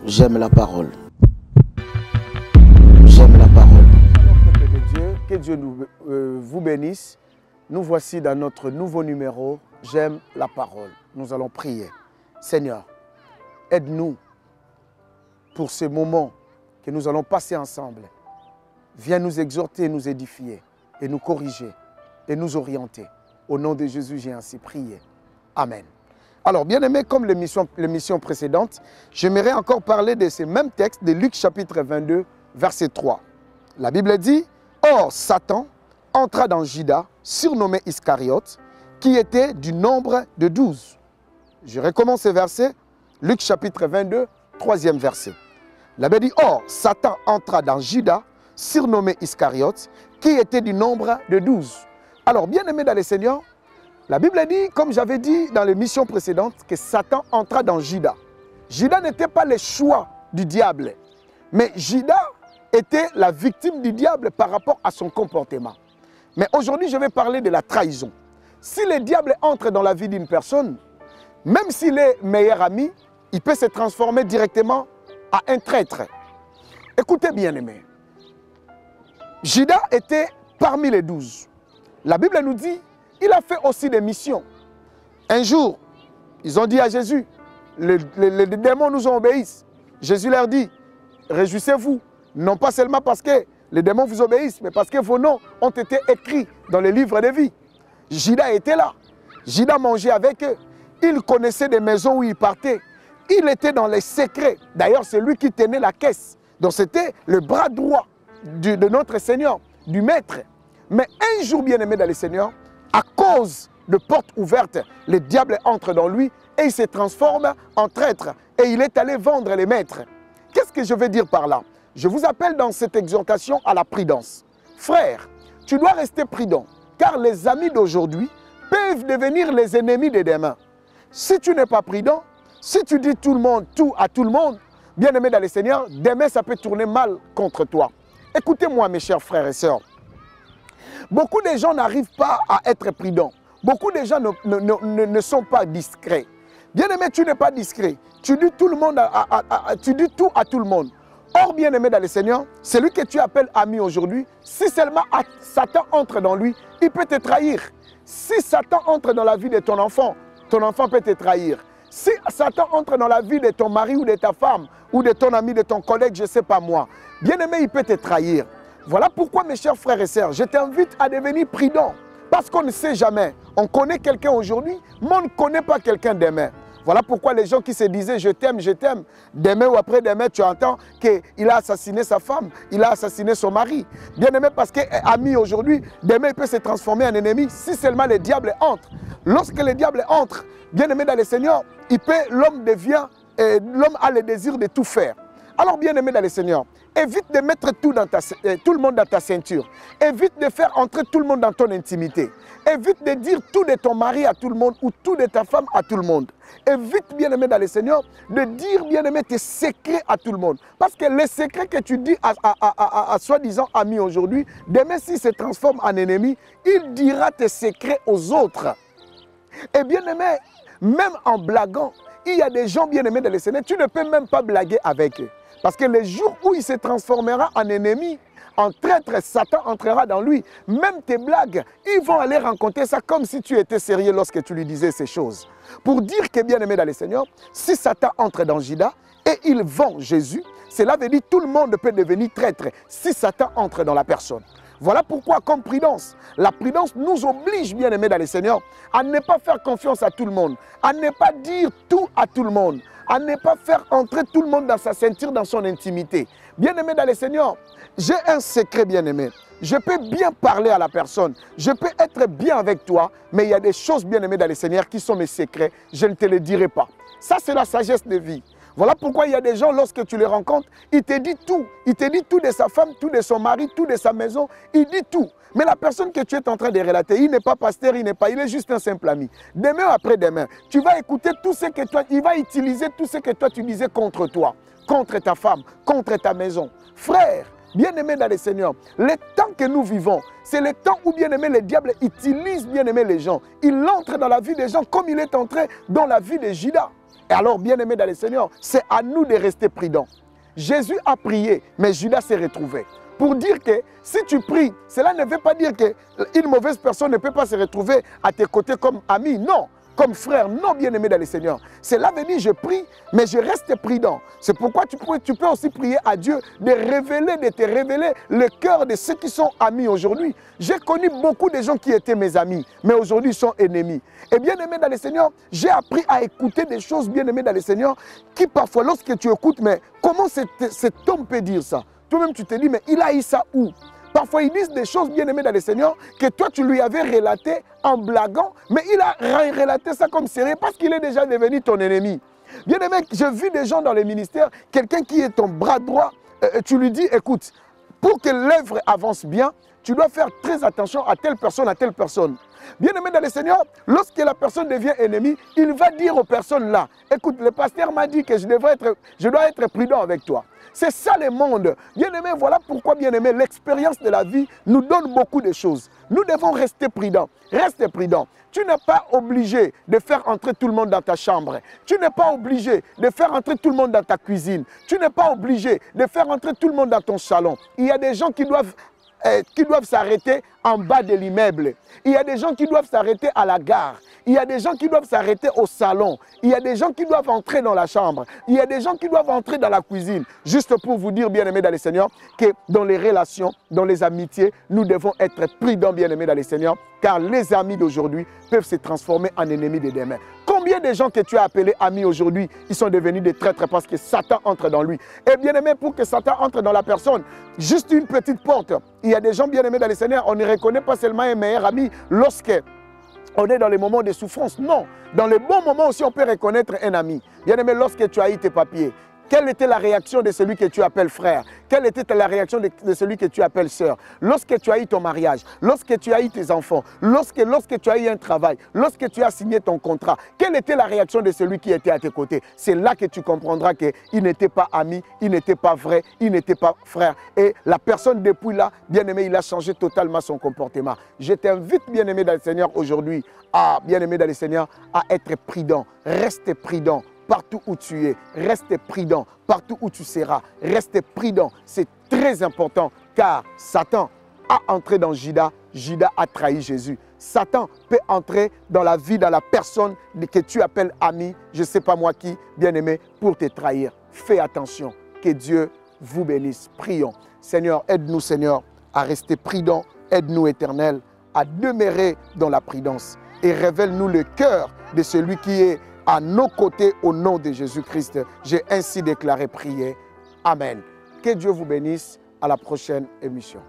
J'aime la parole. J'aime la parole. Peuple de Dieu, que Dieu vous bénisse. Nous voici dans notre nouveau numéro, J'aime la parole. Nous allons prier. Seigneur, aide-nous pour ce moment que nous allons passer ensemble. Viens nous exhorter, nous édifier et nous corriger et nous orienter. Au nom de Jésus, j'ai ainsi prié. Amen. Alors, bien aimé, comme l'émission précédente, j'aimerais encore parler de ce même texte de Luc chapitre 22, verset 3. La Bible dit, « Or, Satan entra dans Judas, surnommé Iscariote, qui était du nombre de 12. » Je recommence ce verset, Luc chapitre 22, 3e verset. La Bible dit, « Or, Satan entra dans Judas, surnommé Iscariote, qui était du nombre de 12. » Alors, bien aimé dans le Seigneur, la Bible dit, comme j'avais dit dans l'émission précédente, que Satan entra dans Judas. Judas n'était pas le choix du diable, mais Judas était la victime du diable par rapport à son comportement. Mais aujourd'hui, je vais parler de la trahison. Si le diable entre dans la vie d'une personne, même s'il est meilleur ami, il peut se transformer directement en un traître. Écoutez bien, aimés. Judas était parmi les 12. La Bible nous dit, il a fait aussi des missions. Un jour, ils ont dit à Jésus, les démons nous obéissent. Jésus leur dit, réjouissez-vous, non pas seulement parce que les démons vous obéissent, mais parce que vos noms ont été écrits dans le livre de vie. Judas était là. Judas mangeait avec eux. Il connaissait des maisons où il partait. Il était dans les secrets. D'ailleurs, c'est lui qui tenait la caisse. Donc c'était le bras droit de notre Seigneur, du Maître. Mais un jour, bien aimé dans le Seigneur, à cause de portes ouvertes, le diable entre dans lui et il se transforme en traître. Et il est allé vendre les maîtres. Qu'est-ce que je veux dire par là? Je vous appelle dans cette exhortation à la prudence. Frère, tu dois rester prudent, car les amis d'aujourd'hui peuvent devenir les ennemis de demain. Si tu n'es pas prudent, si tu dis tout à tout le monde, bien aimé dans le Seigneur, demain ça peut tourner mal contre toi. Écoutez-moi mes chers frères et sœurs. Beaucoup de gens n'arrivent pas à être prudents. Beaucoup de gens ne sont pas discrets. Bien aimé, tu n'es pas discret. Tu dis tout à tout le monde. Or, bien aimé dans le Seigneur, celui que tu appelles ami aujourd'hui, si seulement Satan entre dans lui, il peut te trahir. Si Satan entre dans la vie de ton enfant peut te trahir. Si Satan entre dans la vie de ton mari ou de ta femme, ou de ton ami, de ton collègue, je ne sais pas moi, bien aimé, il peut te trahir. Voilà pourquoi, mes chers frères et sœurs, je t'invite à devenir prudent. Parce qu'on ne sait jamais. On connaît quelqu'un aujourd'hui, mais on ne connaît pas quelqu'un demain. Voilà pourquoi les gens qui se disaient « je t'aime, je t'aime », demain ou après-demain, tu entends qu'il a assassiné sa femme, il a assassiné son mari. Bien aimé, parce qu'ami aujourd'hui, demain il peut se transformer en ennemi si seulement le diable entre. Lorsque le diable entre, bien aimé dans le Seigneur, l'homme a le désir de tout faire. Alors, bien aimé dans le Seigneur, évite de mettre tout le monde dans ta ceinture. Évite de faire entrer tout le monde dans ton intimité. Évite de dire tout de ton mari à tout le monde ou tout de ta femme à tout le monde. Évite, bien aimé dans le Seigneur, de dire, bien aimé, tes secrets à tout le monde. Parce que les secrets que tu dis à soi-disant ami aujourd'hui, demain s'il se transforme en ennemi, il dira tes secrets aux autres. Et bien aimé, même en blaguant, il y a des gens bien aimés dans le Seigneur, tu ne peux même pas blaguer avec eux. Parce que le jour où il se transformera en ennemi, en traître, Satan entrera dans lui. Même tes blagues, ils vont aller rencontrer ça comme si tu étais sérieux lorsque tu lui disais ces choses. Pour dire que, bien aimé dans le Seigneur, si Satan entre dans Judas et il vend Jésus, cela veut dire que tout le monde peut devenir traître si Satan entre dans la personne. Voilà pourquoi, comme prudence, la prudence nous oblige, bien aimé dans le Seigneur, à ne pas faire confiance à tout le monde, à ne pas dire tout à tout le monde, à ne pas faire entrer tout le monde dans sa ceinture, dans son intimité. Bien aimé dans le Seigneur, j'ai un secret, bien aimé. Je peux bien parler à la personne, je peux être bien avec toi, mais il y a des choses, bien aimées dans le Seigneur, qui sont mes secrets, je ne te les dirai pas. Ça, c'est la sagesse de vie. Voilà pourquoi il y a des gens, lorsque tu les rencontres, il te dit tout. Il te dit tout de sa femme, tout de son mari, tout de sa maison. Il dit tout. Mais la personne que tu es en train de relater, il n'est pas pasteur, il est juste un simple ami. Demain ou après-demain, tu vas écouter tout ce que toi, il va utiliser tout ce que toi tu disais contre toi, contre ta femme, contre ta maison. Frère, bien-aimé dans le Seigneur, le temps que nous vivons, c'est le temps où, bien-aimé, le diable utilise, bien-aimé, les gens. Il entre dans la vie des gens comme il est entré dans la vie de Judas. Et alors, bien-aimés dans le Seigneur, c'est à nous de rester prudents. Jésus a prié, mais Judas s'est retrouvé. Pour dire que si tu pries, cela ne veut pas dire qu'une mauvaise personne ne peut pas se retrouver à tes côtés comme ami. Non, comme frère, non, bien-aimé dans le Seigneur. Cela veut dire je prie, mais je reste prudent. C'est pourquoi tu peux aussi prier à Dieu de te révéler le cœur de ceux qui sont amis aujourd'hui. J'ai connu beaucoup de gens qui étaient mes amis, mais aujourd'hui ils sont ennemis. Et bien-aimé dans le Seigneur, j'ai appris à écouter des choses, bien-aimé dans le Seigneur, qui parfois, lorsque tu écoutes, mais comment cet homme peut dire ça? Toi-même, tu te dis, mais il a eu ça où? Parfois, ils disent des choses, bien-aimées dans le Seigneur, que toi, tu lui avais relatées en blaguant, mais il a relaté ça comme sérieux parce qu'il est déjà devenu ton ennemi. Bien-aimé, j'ai vu des gens dans les ministères, quelqu'un qui est ton bras droit, tu lui dis, écoute, pour que l'œuvre avance bien, tu dois faire très attention à telle personne, à telle personne. Bien-aimé dans le Seigneur, lorsque la personne devient ennemie, il va dire aux personnes là, écoute, le pasteur m'a dit que je dois être prudent avec toi. C'est ça le monde. Bien-aimé, voilà pourquoi, bien-aimé, l'expérience de la vie nous donne beaucoup de choses. Nous devons rester prudents. Reste prudent. Tu n'es pas obligé de faire entrer tout le monde dans ta chambre. Tu n'es pas obligé de faire entrer tout le monde dans ta cuisine. Tu n'es pas obligé de faire entrer tout le monde dans ton salon. Il y a des gens qui doivent s'arrêter en bas de l'immeuble. Il y a des gens qui doivent s'arrêter à la gare. Il y a des gens qui doivent s'arrêter au salon. Il y a des gens qui doivent entrer dans la chambre. Il y a des gens qui doivent entrer dans la cuisine. Juste pour vous dire, bien-aimés dans le Seigneur, que dans les relations, dans les amitiés, nous devons être prudents, bien-aimés dans le Seigneur, car les amis d'aujourd'hui peuvent se transformer en ennemis de demain. Combien de gens que tu as appelés amis aujourd'hui, ils sont devenus des traîtres parce que Satan entre dans lui. Et bien-aimé, pour que Satan entre dans la personne, juste une petite porte. Il y a des gens, bien-aimés dans le Seigneur, on ne reconnaît pas seulement un meilleur ami lorsque on est dans les moments de souffrance. Non, dans les bons moments aussi, on peut reconnaître un ami. Bien-aimé, lorsque tu as eu tes papiers, quelle était la réaction de celui que tu appelles frère? Quelle était la réaction de celui que tu appelles sœur? Lorsque tu as eu ton mariage, lorsque tu as eu tes enfants, lorsque tu as eu un travail, lorsque tu as signé ton contrat, quelle était la réaction de celui qui était à tes côtés? C'est là que tu comprendras qu'il n'était pas ami, il n'était pas vrai, il n'était pas frère. Et la personne depuis là, bien-aimé, il a changé totalement son comportement. Je t'invite, bien-aimé dans le Seigneur, aujourd'hui, bien-aimé dans le Seigneur, à être prudent. Reste prudent. Partout où tu es, reste prudent. Partout où tu seras, reste prudent. C'est très important car Satan a entré dans Judas. Judas a trahi Jésus. Satan peut entrer dans la vie, dans la personne que tu appelles ami, je ne sais pas moi qui, bien-aimé, pour te trahir. Fais attention. Que Dieu vous bénisse. Prions. Seigneur, aide-nous, Seigneur, à rester prudents. Aide-nous, Éternel, à demeurer dans la prudence. Et révèle-nous le cœur de celui qui est à nos côtés au nom de Jésus-Christ. J'ai ainsi déclaré, prié. Amen. Que Dieu vous bénisse. À la prochaine émission.